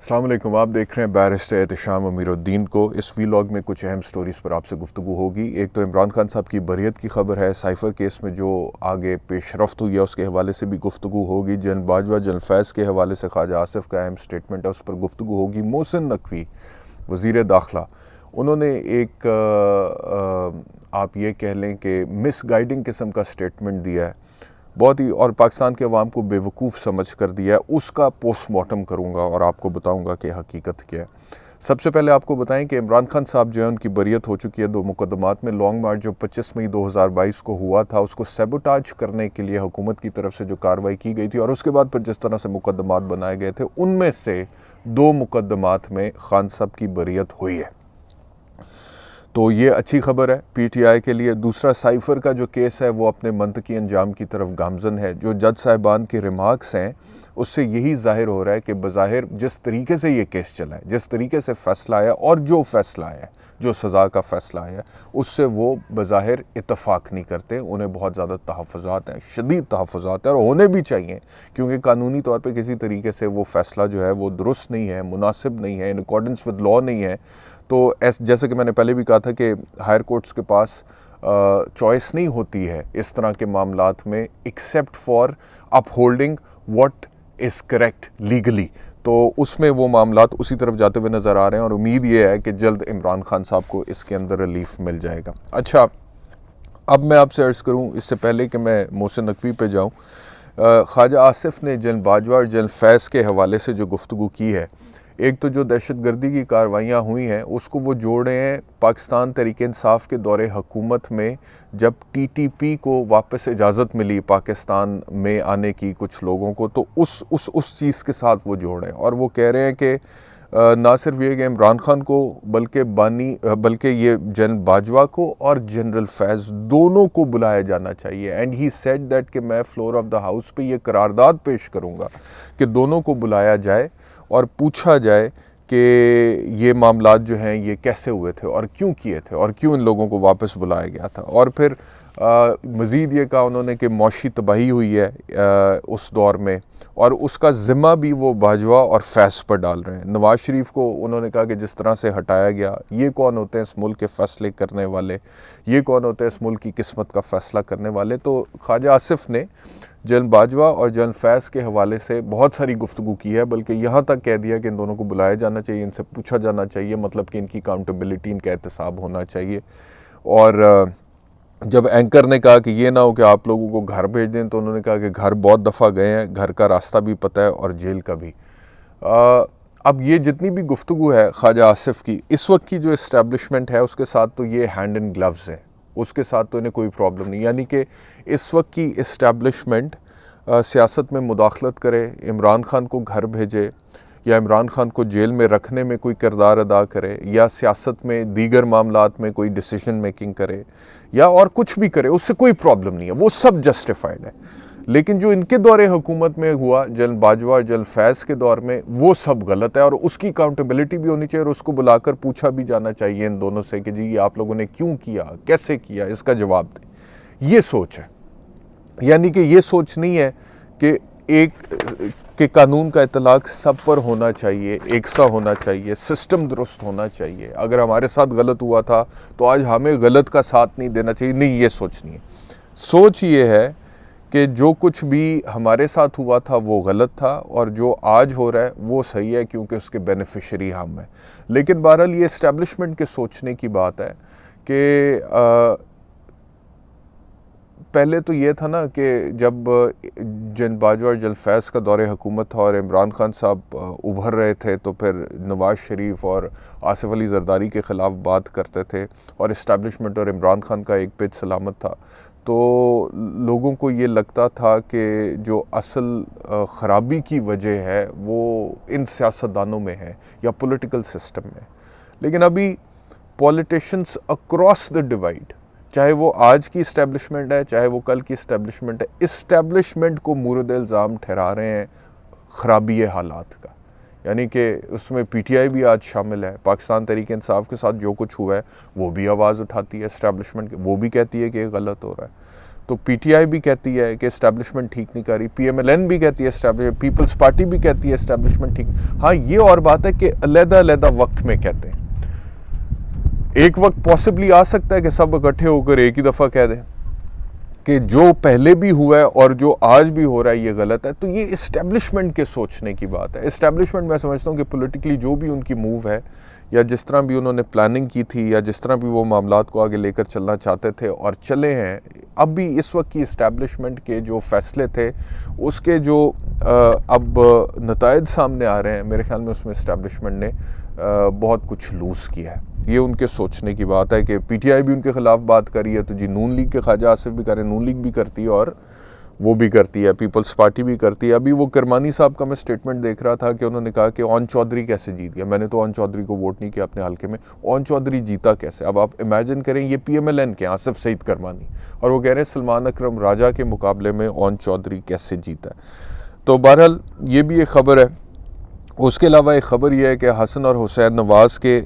अस्सलाम वालेकुम। आप देख रहे हैं बैरिस्टर एहतशाम अमीरुद्दीन को। इस वीलॉग में कुछ अहम स्टोरीज़ पर आपसे गुफ्तगू होगी। एक तो इमरान खान साहब की बरियत की खबर है, साइफ़र केस में जो आगे पेशरफ्त हुई है उसके हवाले से भी गुफ्तगू होगी। जनरल बाजवा जनरल फैज़ के हवाले से ख्वाजा आसिफ का अहम स्टेटमेंट है, उस पर गुफ्तगू होगी। मोहसिन नकवी वज़ीर दाखिला, उन्होंने एक आप ये कह लें कि मिसगाइडिंग किस्म का स्टेटमेंट दिया है बहुत ही, और पाकिस्तान के अवाम को बेवकूफ़ समझ कर दिया है। उसका पोस्टमार्टम करूँगा और आपको बताऊँगा कि हकीकत क्या है। सबसे पहले आपको बताएं कि इमरान खान साहब जो है उनकी बरियत हो चुकी है 2 मुकदमात में। लॉन्ग मार्च जो 25 मई 2022 को हुआ था, उसको सैबोटाज करने के लिए हुकूमत की तरफ से जो कार्रवाई की गई थी और उसके बाद फिर जिस तरह से मुकदमात बनाए गए थे, उनमें से 2 मुकदमात में खान साहब की बरियत हुई है। तो ये अच्छी खबर है पीटीआई के लिए। दूसरा, साइफ़र का जो केस है वो अपने मंतकी अंजाम की तरफ गामजन है। जो जज साहिबान के रिमार्क्स हैं उससे यही जाहिर हो रहा है कि बज़ाहिर जिस तरीके से ये केस चला है, जिस तरीके से फ़ैसला आया और जो फ़ैसला आया, जो सज़ा का फ़ैसला आया, उससे वो बज़ाहिर इत्तफ़ाक़ नहीं करते। उन्हें बहुत ज़्यादा तहफ़्फ़ुज़ात हैं, शदीद तहफ़्फ़ुज़ात हैं, और होने भी चाहिए, क्योंकि कानूनी तौर पर किसी तरीके से वो फ़ैसला जो है वो दुरुस्त नहीं है, मुनासिब नहीं है, इन अकॉर्डेंस विद लॉ नहीं है। तो जैसे कि मैंने पहले भी कहा था कि हायर कोर्ट्स के पास चॉइस नहीं होती है इस तरह के मामलात में, except for upholding what is correct legally. तो उसमें वो मामलात उसी तरफ जाते हुए नज़र आ रहे हैं और उम्मीद ये है कि जल्द इमरान खान साहब को इसके अंदर रिलीफ मिल जाएगा। अच्छा, अब मैं आपसे अर्ज़ करूँ इससे पहले कि मैं मोहसिन नकवी पे जाऊँ, ख्वाजा आसिफ ने जनरल बाजवा और जनरल फैज़ के हवाले से जो गुफ्तगू की है, एक तो जो दहशतगर्दी की कार्रवाइयाँ हुई हैं उसको वो जोड़ रहे हैं पाकिस्तान तहरीक इंसाफ के दौरे हुकूमत में, जब टीटीपी को वापस इजाज़त मिली पाकिस्तान में आने की कुछ लोगों को, तो उस चीज़ के साथ वो जोड़ रहे हैं। और वो कह रहे हैं कि ना सिर्फ ये कि इमरान खान को बल्कि ये जनरल बाजवा को और जनरल फैज़ दोनों को बुलाया जाना चाहिए। एंड ही सेड दैट कि मैं फ्लोर ऑफ द हाउस पे ये करारदाद पेश करूँगा कि दोनों को बुलाया जाए और पूछा जाए कि ये मामलात जो हैं ये कैसे हुए थे और क्यों किए थे और क्यों इन लोगों को वापस बुलाया गया था। और फिर मज़ीद ये कहा उन्होंने कि मौशी तबाही हुई है उस दौर में, और उसका ज़िम्मा भी वो बाजवा और फैज़ पर डाल रहे हैं। नवाज़ शरीफ को उन्होंने कहा कि जिस तरह से हटाया गया, ये कौन होते हैं इस मुल्क के फ़ैसले करने वाले, ये कौन होते हैं इस मुल्क की किस्मत का फ़ैसला करने वाले। तो ख्वाजा आसिफ ने जनरल बाजवा और जनरल फैज़ के हवाले से बहुत सारी गुफ्तगू की है, बल्कि यहाँ तक कह दिया कि इन दोनों को बुलाया जाना चाहिए, इनसे पूछा जाना चाहिए, मतलब कि इनकी अकाउंटेबिलिटी, इनका एहतसाब होना चाहिए। और जब एंकर ने कहा कि ये ना हो कि आप लोगों को घर भेज दें, तो उन्होंने कहा कि घर बहुत दफ़ा गए हैं, घर का रास्ता भी पता है और जेल का भी। अब ये जितनी भी गुफ्तगू है ख्वाजा आसिफ की, इस वक्त की जो इस्टेब्लिशमेंट है उसके साथ तो ये हैंड इन ग्लव्स है, उसके साथ तो इन्हें कोई प्रॉब्लम नहीं। यानी कि इस वक्त की इस्टेब्लिशमेंट सियासत में मुदाखलत करे, इमरान खान को घर भेजे या इमरान खान को जेल में रखने में कोई किरदार अदा करे, या सियासत में दीगर मामलात में कोई डिसीजन मेकिंग करे, या और कुछ भी करे, उससे कोई प्रॉब्लम नहीं है, वो सब जस्टिफाइड है। लेकिन जो इनके दौरे हुकूमत में हुआ, जनरल बाजवा और जनरल फैज़ के दौर में, वो सब गलत है और उसकी अकाउंटेबिलिटी भी होनी चाहिए और उसको बुलाकर पूछा भी जाना चाहिए इन दोनों से कि जी ये आप लोगों ने क्यों किया, कैसे किया, इसका जवाब दें। ये सोच है, यानी कि ये सोच नहीं है कि कानून का इतलाक सब पर होना चाहिए, एक सा होना चाहिए, सिस्टम दुरुस्त होना चाहिए। अगर हमारे साथ गलत हुआ था तो आज हमें गलत का साथ नहीं देना चाहिए, नहीं, ये सोच नहीं है। सोच ये है कि जो कुछ भी हमारे साथ हुआ था वो गलत था और जो आज हो रहा है वो सही है, क्योंकि उसके बेनिफिशरी हम हैं। लेकिन बहरहाल ये इस्टेब्लिशमेंट के सोचने की बात है कि पहले तो ये था ना कि जब जनरल बाजवा और जनरल फैज़ का दौरे हुकूमत था और इमरान खान साहब उभर रहे थे, तो फिर नवाज़ शरीफ और आसिफ अली ज़रदारी के ख़िलाफ़ बात करते थे और इस्टेब्लिशमेंट और इमरान खान का एक पेज सलामत था। तो लोगों को ये लगता था कि जो असल ख़राबी की वजह है वो इन सियासतदानों में है या पॉलिटिकल सिस्टम में। लेकिन अभी पॉलिटिशियंस अक्रॉस द डिवाइड, चाहे वो आज की इस्टेब्लिशमेंट है चाहे वो कल की इस्टेब्लिशमेंट है, इस्टेब्लिशमेंट को मूरद इल्ज़ाम ठहरा रहे हैं ख़राबी हालात का। यानी कि उसमें पीटीआई भी आज शामिल है। पाकिस्तान तहरीक इंसाफ के साथ जो कुछ हुआ है वो भी आवाज़ उठाती है इस्टेब्लिशमेंट की, वो भी कहती है कि ये गलत हो रहा है। तो पीटीआई भी कहती है कि इस्टेब्लिशमेंट ठीक नहीं कर रही, पीएमएलएन भी कहती है, पीपल्स पार्टी भी कहती है इस्टेब्लिशमेंट ठीक। हाँ, ये और बात है कि अलग-अलग वक्त में कहते हैं। एक वक्त पॉसिबली आ सकता है कि सब इकट्ठे होकर एक ही दफ़ा कह दें कि जो पहले भी हुआ है और जो आज भी हो रहा है ये गलत है। तो ये इस्टेब्लिशमेंट के सोचने की बात है। इस्टेब्लिशमेंट मैं समझता हूँ कि पॉलिटिकली जो भी उनकी मूव है या जिस तरह भी उन्होंने प्लानिंग की थी या जिस तरह भी वो मामलात को आगे लेकर चलना चाहते थे और चले हैं, अब भी इस वक्त की इस्टेब्लिशमेंट के जो फैसले थे उसके जो अब नतायज सामने आ रहे हैं, मेरे ख्याल में उसमें इस्टेब्लिशमेंट ने बहुत कुछ लूज़ किया है। ये उनके सोचने की बात है कि पीटीआई भी उनके ख़िलाफ़ बात करी है, तो जी नून लीग के ख्वाजा आसिफ भी करें, नून लीग भी करती है और वो भी करती है, पीपल्स पार्टी भी करती है। अभी वो करमानी साहब का मैं स्टेटमेंट देख रहा था कि उन्होंने कहा कि ओन चौधरी कैसे जीत गया। मैंने तो ओन चौधरी को वोट नहीं किया अपने हल्के में, ओन चौधरी जीता कैसे। अब आप इमेजिन करें, ये पीएमएलएन के आसिफ सईद करमानी, और वो कह रहे हैं सलमान अकरम राजा के मुकाबले में ओन चौधरी कैसे जीता। तो बहरहाल ये भी एक ख़बर है। उसके अलावा एक ख़बर यह है कि हसन और हुसैन नवाज़ के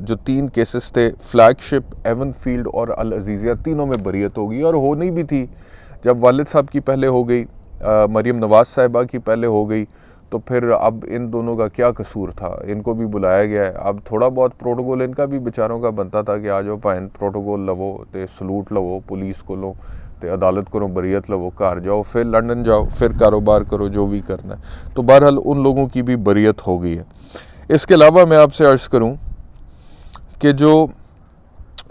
जो 3 केसेस थे, फ्लैगशिप, एवन फील्ड और अल अजीज़िया, तीनों में बरीयत होगी और होनी भी थी। जब वालिद साहब की पहले हो गई, मरीम नवाज़ साहिबा की पहले हो गई, तो फिर अब इन दोनों का क्या कसूर था, इनको भी बुलाया गया है। अब थोड़ा बहुत प्रोटोकॉल इनका भी बेचारों का बनता था कि आ जाओ भाई प्रोटोकॉल लवो, तो सलूट लवो, पुलिस को लो, तो अदालत करो, बरीयत लवो, घर जाओ, फिर लंदन जाओ, फिर कारोबार करो, जो भी करना है। तो बहरहाल उन लोगों की भी बरीयत हो गई है। इसके अलावा मैं आपसे अर्ज़ करूं कि जो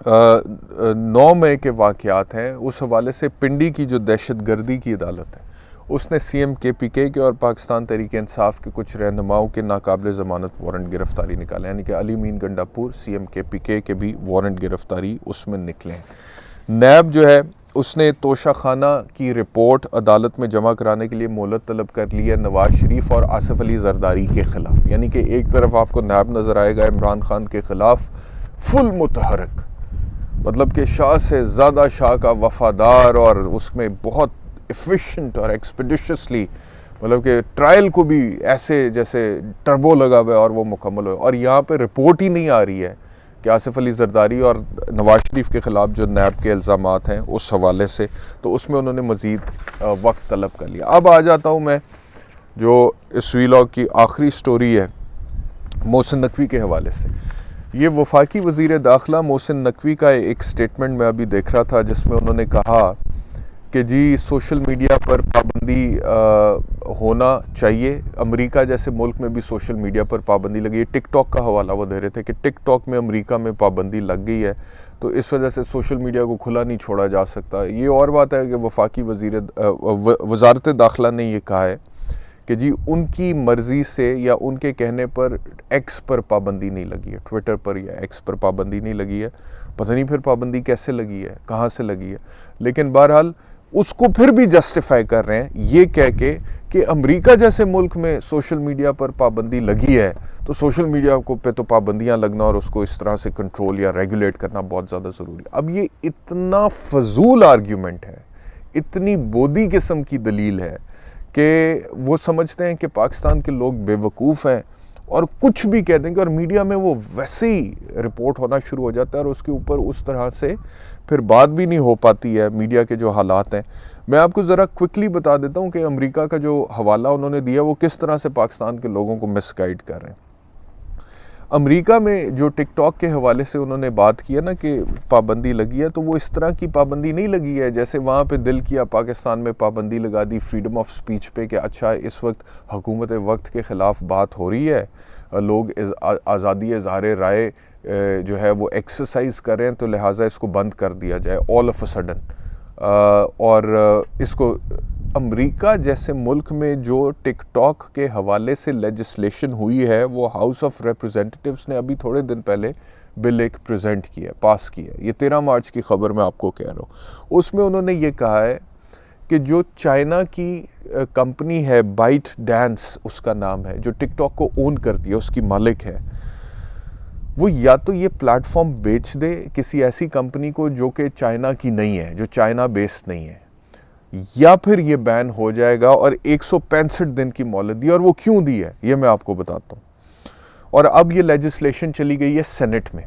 9 मई के वाक़यात हैं, उस हवाले से पिंडी की जो दहशतगर्दी की अदालत है, उसने सीएम केपीके के और पाकिस्तान तहरीक इंसाफ के कुछ रहनुमाओं के नाकाबिल ज़मानत वारंट गिरफ्तारी निकाले, यानी कि Ali mean Gandapur, CM KPK के भी वारंट गिरफ्तारी उसमें निकले हैं। नैब जो है उसने तोशाखाना की रिपोर्ट अदालत में जमा कराने के लिए मोहलत तलब कर ली है नवाज शरीफ और आसिफ अली जरदारी के ख़िलाफ़। यानी कि एक तरफ आपको नैब नज़र आएगा इमरान खान के ख़िलाफ़ फुल मुतहरक, मतलब कि शाह से ज़्यादा शाह का वफ़ादार, और उसमें बहुत एफिशिएंट और एक्सपेडिशियसली, मतलब कि ट्रायल को भी ऐसे जैसे टर्बो लगा हुआ है और वो मुकम्मल हो। और यहाँ पे रिपोर्ट ही नहीं आ रही है कि आसिफ अली जरदारी और नवाज शरीफ के ख़िलाफ़ जो नैब के इल्ज़ामात हैं उस हवाले से, तो उसमें उन्होंने मज़ीद वक्त तलब कर लिया। अब आ जाता हूँ मैं जो इस वीलॉग की आखिरी स्टोरी है मोहसिन नकवी के हवाले से। ये वफाकी वज़ीर दाखिला मोहसिन नकवी का एक स्टेटमेंट मैं अभी देख रहा था, जिसमें उन्होंने कहा कि जी सोशल मीडिया पर पाबंदी होना चाहिए। अमेरिका जैसे मुल्क में भी सोशल मीडिया पर पाबंदी लगी है। टिकटॉक का हवाला वो दे रहे थे कि टिकटॉक में अमेरिका में पाबंदी लग गई है, तो इस वजह से सोशल मीडिया को खुला नहीं छोड़ा जा सकता। ये और बात है कि वफाकी वज़ारत दाखिला ने ये कहा है कि जी उनकी मर्ज़ी से या उनके कहने पर एक्स पर पाबंदी नहीं लगी है, ट्विटर पर या एक्स पर पाबंदी नहीं लगी है। पता नहीं फिर पाबंदी कैसे लगी है, कहाँ से लगी है, लेकिन बहरहाल उसको फिर भी जस्टिफाई कर रहे हैं ये कह के कि अमेरिका जैसे मुल्क में सोशल मीडिया पर पाबंदी लगी है, तो सोशल मीडिया को पे तो पाबंदियां लगना और उसको इस तरह से कंट्रोल या रेगुलेट करना बहुत ज़्यादा ज़रूरी है। अब ये इतना फजूल आर्ग्यूमेंट है, इतनी बोदी किस्म की दलील है कि वो समझते हैं कि पाकिस्तान के लोग बेवकूफ़ हैं और कुछ भी कह देंगे, और मीडिया में वो वैसे ही रिपोर्ट होना शुरू हो जाता है और उसके ऊपर उस तरह से फिर बात भी नहीं हो पाती है। मीडिया के जो हालात हैं, मैं आपको ज़रा क्विकली बता देता हूँ कि अमेरिका का जो हवाला उन्होंने दिया वो किस तरह से पाकिस्तान के लोगों को मिसगाइड कर रहे हैं। अमेरिका में जो टिकटॉक के हवाले से उन्होंने बात की है ना कि पाबंदी लगी है, तो वो इस तरह की पाबंदी नहीं लगी है जैसे वहाँ पे दिल किया पाकिस्तान में पाबंदी लगा दी फ्रीडम ऑफ स्पीच पे कि अच्छा इस वक्त हुकूमत वक्त के ख़िलाफ़ बात हो रही है, लोग आज़ादी इज़हार राय जो है वो एक्सरसाइज कर रहे हैं, तो लिहाजा इसको बंद कर दिया जाए ऑल ऑफ अ सडन। और इसको अमेरिका जैसे मुल्क में जो टिकटॉक के हवाले से लेजिस्लेशन हुई है, वो हाउस ऑफ रिप्रेजेंटेटिव्स ने अभी थोड़े दिन पहले बिल एक प्रेजेंट किया, पास किया। ये 13 मार्च की खबर मैं आपको कह रहा हूँ। उसमें उन्होंने ये कहा है कि जो चाइना की कंपनी है बाइट डांस उसका नाम है, जो टिकटॉक को ओन करती है, उसकी मालिक है, वो या तो ये प्लेटफॉर्म बेच दे किसी ऐसी कंपनी को जो कि चाइना की नहीं है, जो चाइना बेस्ड नहीं है, या फिर ये बैन हो जाएगा। और 165 दिन की मोहलत दी, और वो क्यों दी है ये मैं आपको बताता हूँ। और अब ये लेजिस्लेशन चली गई है सेनेट में।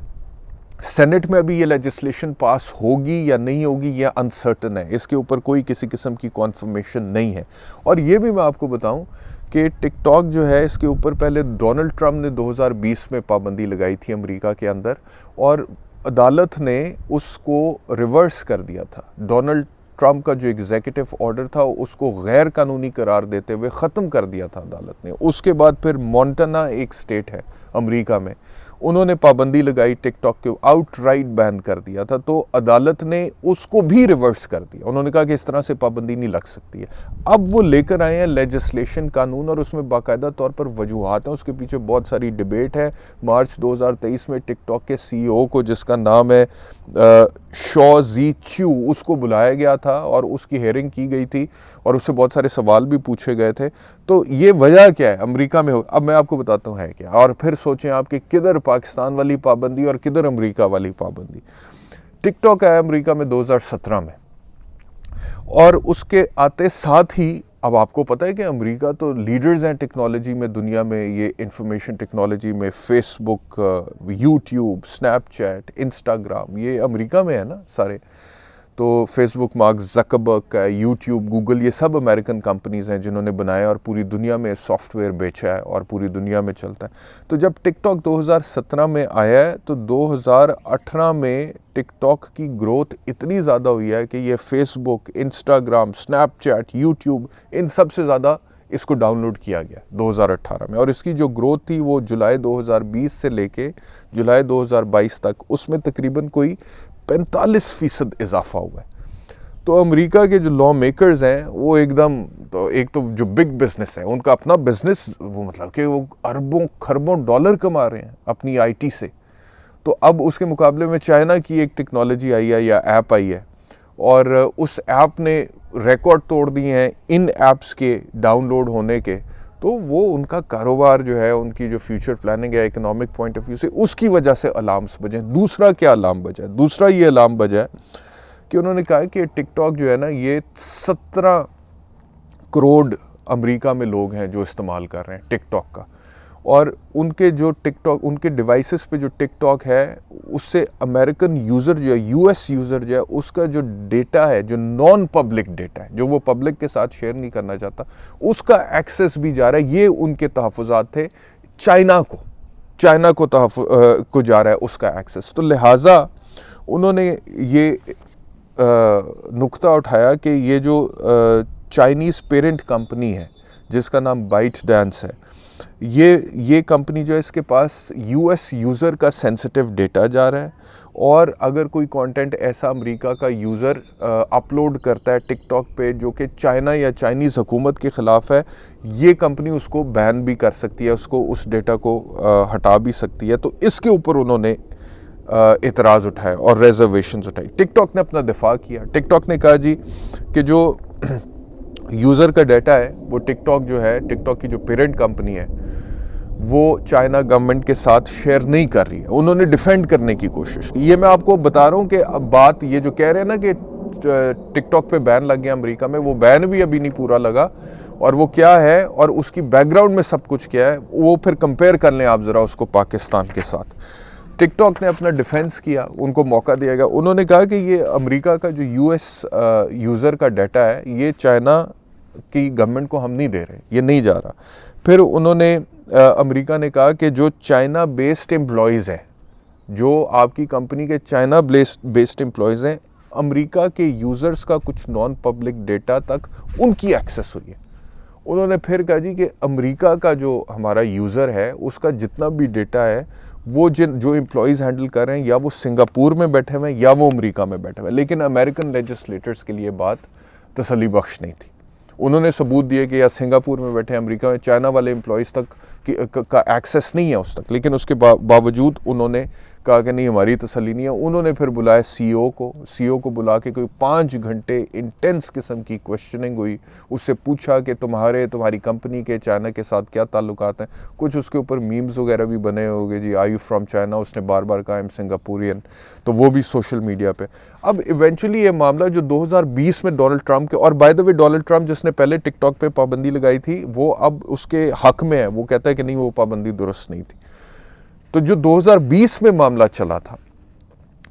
सेनेट में अभी ये लेजिस्लेशन पास होगी या नहीं होगी ये अनसर्टन है, इसके ऊपर कोई किसी किस्म की कॉन्फर्मेशन नहीं है। और ये भी मैं आपको बताऊं कि टिकटॉक जो है इसके ऊपर पहले डोनाल्ड ट्रंप ने 2020 में पाबंदी लगाई थी अमेरिका के अंदर, और अदालत ने उसको रिवर्स कर दिया था। डोनाल्ड ट्रंप का जो एग्जीक्यूटिव ऑर्डर था उसको गैर कानूनी करार देते हुए ख़त्म कर दिया था अदालत ने। उसके बाद फिर मोंटाना एक स्टेट है अमेरिका में, उन्होंने पाबंदी लगाई, टिकटॉक के आउटराइट बैन कर दिया था, तो अदालत ने उसको भी रिवर्स कर दिया। उन्होंने कहा कि इस तरह से पाबंदी नहीं लग सकती है। अब वो लेकर आए हैं लेजिस्लेशन कानून, और उसमें बाकायदा तौर पर वजूहात हैं, उसके पीछे बहुत सारी डिबेट है। मार्च 2023 में टिकटॉक के CEO को, जिसका नाम है शॉ जी च्यू, उसको बुलाया गया था और उसकी हेयरिंग की गई थी और उससे बहुत सारे सवाल भी पूछे गए थे। तो ये वजह क्या है अमेरिका में अब मैं आपको बताता हूँ है क्या, और फिर सोचें आप कि किधर पाकिस्तान वाली पाबंदी और किधर अमेरिका वाली पाबंदी। टिकटॉक आया अमेरिका में 2017 में, और उसके आते साथ ही अब आपको पता है कि अमेरिका तो लीडर्स हैं टेक्नोलॉजी में दुनिया में, ये इंफॉर्मेशन टेक्नोलॉजी में। फेसबुक, यूट्यूब, स्नैपचैट, इंस्टाग्राम, ये अमेरिका में है ना सारे। तो फेसबुक मार्क ज़करबर्ग का है, यूट्यूब, गूगल, ये सब अमेरिकन कंपनीज़ हैं जिन्होंने बनाया और पूरी दुनिया में सॉफ्टवेयर बेचा है और पूरी दुनिया में चलता है। तो जब टिकटॉक 2017 में आया है तो 2018 में टिकटॉक की ग्रोथ इतनी ज़्यादा हुई है कि ये फेसबुक, इंस्टाग्राम, स्नैपचैट, यूट्यूब, इन सब से ज़्यादा इसको डाउनलोड किया गया 2018 में। और इसकी जो ग्रोथ थी वो जुलाई 2020 से लेके जुलाई 2022 तक, उसमें तकरीबन कोई 45% इजाफा हुआ है। तो अमेरिका के जो लॉ मेकर्स हैं वो एकदम, तो एक तो जो बिग बिजनेस है उनका अपना बिजनेस, वो मतलब कि वो अरबों खरबों डॉलर कमा रहे हैं अपनी IT से। तो अब उसके मुकाबले में चाइना की एक टेक्नोलॉजी आई है या ऐप आई है, और उस ऐप ने रिकॉर्ड तोड़ दिए हैं इन ऐप्स के डाउनलोड होने के। तो वो उनका कारोबार जो है, उनकी जो फ्यूचर प्लानिंग है इकोनॉमिक पॉइंट ऑफ व्यू से, उसकी वजह से अलार्म्स बजे। दूसरा क्या अलार्म बजा है? दूसरा ये अलार्म बजा है कि उन्होंने कहा कि टिकटॉक जो है ना, ये 17 करोड़ अमेरिका में लोग हैं जो इस्तेमाल कर रहे हैं टिकटॉक का, और उनके जो टिकटॉक, उनके डिवाइसेस पे जो टिकटॉक है उससे अमेरिकन यूज़र जो है, US यूज़र जो है, उसका जो डेटा है, जो नॉन पब्लिक डेटा है, जो वो पब्लिक के साथ शेयर नहीं करना चाहता, उसका एक्सेस भी जा रहा है। ये उनके तहफ़्फ़ुज़ात थे चाइना को जा रहा है उसका एक्सेस। तो लिहाजा उन्होंने ये नुक्ता उठाया कि ये जो चाइनीज़ पेरेंट कंपनी है जिसका नाम बाइट डांस है, ये कंपनी जो है, इसके पास US यूज़र का सेंसिटिव डेटा जा रहा है, और अगर कोई कंटेंट ऐसा अमेरिका का यूज़र अपलोड करता है टिकटॉक पे जो कि चाइना या चाइनीज़ हुकूमत के ख़िलाफ़ है, ये कंपनी उसको बैन भी कर सकती है, उसको उस डेटा को हटा भी सकती है। तो इसके ऊपर उन्होंने इतराज़ उठाए और रिजर्वेशंस उठाई। टिकटॉक ने अपना दिफा किया। टिकटॉक ने कहा जी कि जो यूज़र का डाटा है वो टिकटॉक जो है, टिकटॉक की जो पेरेंट कंपनी है, वो चाइना गवर्नमेंट के साथ शेयर नहीं कर रही है। उन्होंने डिफेंड करने की कोशिश की। ये मैं आपको बता रहा हूँ कि अब बात ये जो कह रहे हैं ना कि टिकटॉक पे बैन लग गया अमेरिका में, वो बैन भी अभी नहीं पूरा लगा, और वो क्या है और उसकी बैकग्राउंड में सब कुछ क्या है वो फिर कंपेयर कर लें आप ज़रा उसको पाकिस्तान के साथ। टिकटॉक ने अपना डिफेंस किया, उनको मौका दिया गया। उन्होंने कहा कि ये अमेरिका का जो US यूज़र का डाटा है, ये चाइना की गवर्नमेंट को हम नहीं दे रहे, ये नहीं जा रहा। फिर उन्होंने अमेरिका ने कहा कि जो चाइना बेस्ड एम्प्लॉयज़ हैं, जो आपकी कंपनी के चाइना बेस्ड एम्प्लॉयज़ हैं, अमेरिका के यूज़र्स का कुछ नॉन पब्लिक डेटा तक उनकी एक्सेस हुई है। उन्होंने फिर कहा जी कि अमेरिका का जो हमारा यूज़र है उसका जितना भी डेटा है वो जो एम्प्लॉयज़ हैंडल कर रहे हैं, या वो सिंगापुर में बैठे हुए हैं या वो अमेरिका में बैठे हुए हैं। लेकिन अमेरिकन लेजिस्लेटर्स के लिए बात तसल्ली बख्श नहीं थी। उन्होंने सबूत दिए कि या सिंगापुर में बैठे अमेरिका में, चाइना वाले एम्प्लॉयज़ तक का एक्सेस नहीं है उस तक। लेकिन उसके बावजूद उन्होंने कहा कि नहीं, हमारी तसल्ली नहीं है। उन्होंने फिर बुलाया CEO को बुला के कोई 5 घंटे इंटेंस किस्म की क्वेश्चनिंग हुई। उससे पूछा कि तुम्हारी कंपनी के चाइना के साथ क्या ताल्लुकात हैं। कुछ उसके ऊपर मीम्स वगैरह भी बने होंगे जी, आर यू फ्रॉम चाइना, उसने बार बार कहा आई एम सिंगापुरियन, तो वो भी सोशल मीडिया पे। अब इवेंचुअली ये मामला जो 2020 में डोनाल्ड ट्रंप के, और by the way Donald Trump जिसने पहले टिकटॉक पे पाबंदी लगाई थी, वो अब उसके हक में है, वो कहता है कि नहीं, वो पाबंदी दुरुस्त नहीं थी। तो जो 2020 में मामला चला था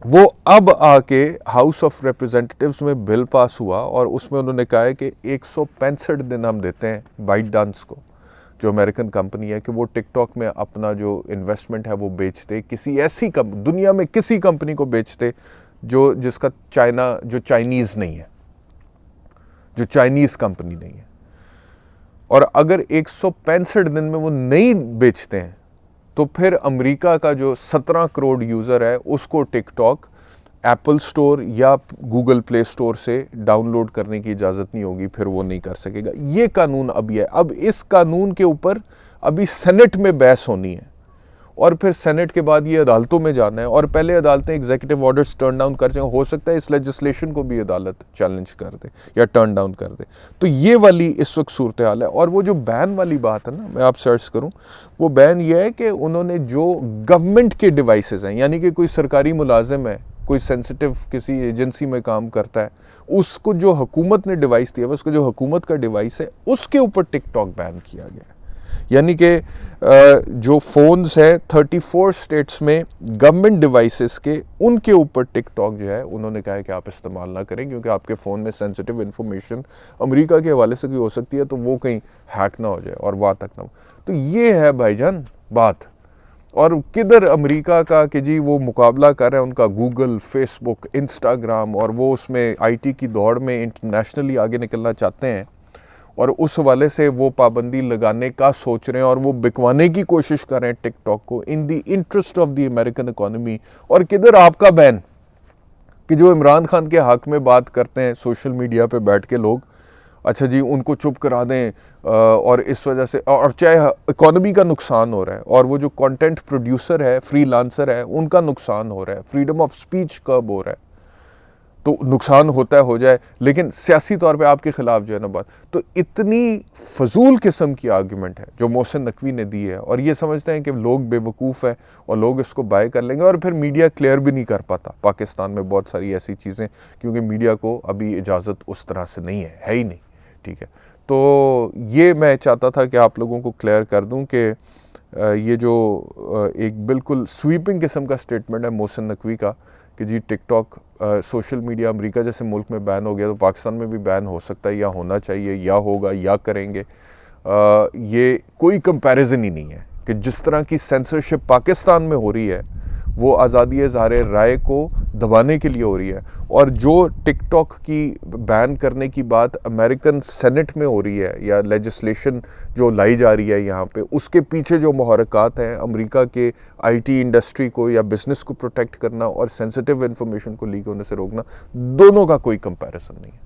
वो अब आके हाउस ऑफ रिप्रेजेंटेटिव्स में बिल पास हुआ और उसमें उन्होंने कहा है कि 165 दिन हम देते हैं ByteDance को, जो अमेरिकन कंपनी है, कि वो टिकटॉक में अपना जो इन्वेस्टमेंट है वो बेचते, किसी ऐसी दुनिया में किसी कंपनी को बेचते जिसका जो चाइनीज़ नहीं है, जो चाइनीज़ कंपनी नहीं है। और अगर 165 दिन में वो नहीं बेचते हैं तो फिर अमेरिका का जो 17 करोड़ यूज़र है उसको टिकटॉक एप्पल स्टोर या गूगल प्ले स्टोर से डाउनलोड करने की इजाज़त नहीं होगी, फिर वो नहीं कर सकेगा। ये कानून अभी है। अब इस कानून के ऊपर अभी सेनेट में बहस होनी है और फिर सेनेट के बाद ये अदालतों में जाना है और पहले अदालतें एग्जीक्यूटिव ऑर्डर्स टर्न डाउन कर जाएं। हो सकता है इस लेजिस्लेशन को भी अदालत चैलेंज कर दे या टर्न डाउन कर दे। तो ये वाली इस वक्त सूरत हाल है। और वो जो बैन वाली बात है ना, मैं आप सर्च करूं, वो बैन ये है कि उन्होंने जो गवर्नमेंट के डिवाइसेज हैं, यानी कि कोई सरकारी मुलाजिम है, कोई सेंसिटिव किसी एजेंसी में काम करता है, उसको जो हुकूमत ने डिवाइस दिया है, उसको जो हुकूमत का डिवाइस है उसके ऊपर टिकटॉक बैन किया गया है। यानी कि जो फ़ोन्स हैं 34 स्टेट्स में गवर्नमेंट डिवाइसेस के, उनके ऊपर टिकटॉक जो है उन्होंने कहा है कि आप इस्तेमाल ना करें, क्योंकि आपके फ़ोन में सेंसिटिव इन्फॉर्मेशन अमेरिका के हवाले से कोई हो सकती है, तो वो कहीं हैक ना हो जाए और वहाँ तक ना हो। तो ये है भाईजान बात। और किधर अमेरिका का कि जी वो मुकाबला कर रहे हैं उनका गूगल, फेसबुक, इंस्टाग्राम, और वो उसमें आईटी की दौड़ में इंटरनेशनली आगे निकलना चाहते हैं और उस वाले से वो पाबंदी लगाने का सोच रहे हैं और वो बिकवाने की कोशिश कर रहे हैं टिकटॉक को in the interest of the American economy. और किधर आपका बैन कि जो इमरान खान के हक में बात करते हैं सोशल मीडिया पे बैठ के लोग, अच्छा जी उनको चुप करा दें, और इस वजह से, और चाहे इकोनॉमी का नुकसान हो रहा है और वो जो कंटेंट प्रोड्यूसर है, फ्रीलांसर है, उनका नुकसान हो रहा है, फ्रीडम ऑफ स्पीच कब हो रहा है, तो नुकसान होता है हो जाए, लेकिन सियासी तौर पे आपके खिलाफ जो है ना बात। तो इतनी फजूल किस्म की आर्गुमेंट है जो मोहसिन नकवी ने दी है, और ये समझते हैं कि लोग बेवकूफ़ हैं और लोग इसको बाय कर लेंगे, और फिर मीडिया क्लियर भी नहीं कर पाता पाकिस्तान में बहुत सारी ऐसी चीज़ें, क्योंकि मीडिया को अभी इजाज़त उस तरह से नहीं है ही नहीं। ठीक है, तो ये मैं चाहता था कि आप लोगों को क्लियर कर दूं कि ये जो एक बिल्कुल स्वीपिंग किस्म का स्टेटमेंट है मोहसिन नकवी का कि जी टिकटॉक सोशल मीडिया अमेरिका जैसे मुल्क में बैन हो गया तो पाकिस्तान में भी बैन हो सकता है, या होना चाहिए, या होगा, या करेंगे, ये कोई कंपैरिजन ही नहीं है कि जिस तरह की सेंसरशिप पाकिस्तान में हो रही है वो आज़ादी इज़हार राय को दबाने के लिए हो रही है, और जो टिकटॉक की बैन करने की बात अमेरिकन सेनेट में हो रही है या लेजिस्लेशन जो लाई जा रही है यहाँ पे, उसके पीछे जो मुहरक़ात हैं अमेरिका के आईटी इंडस्ट्री को या बिज़नेस को प्रोटेक्ट करना और सेंसिटिव इन्फॉर्मेशन को लीक होने से रोकना, दोनों का कोई कंपैरिजन नहीं है।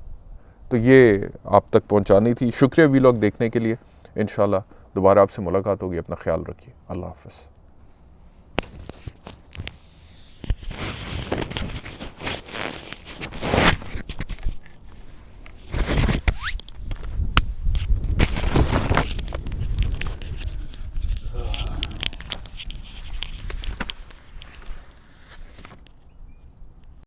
तो ये आप तक पहुँचानी थी। शुक्रिया वीलॉग देखने के लिए। इंशाल्लाह दोबारा आपसे मुलाकात होगी। अपना ख्याल रखिए। अल्लाह हाफ़िज़।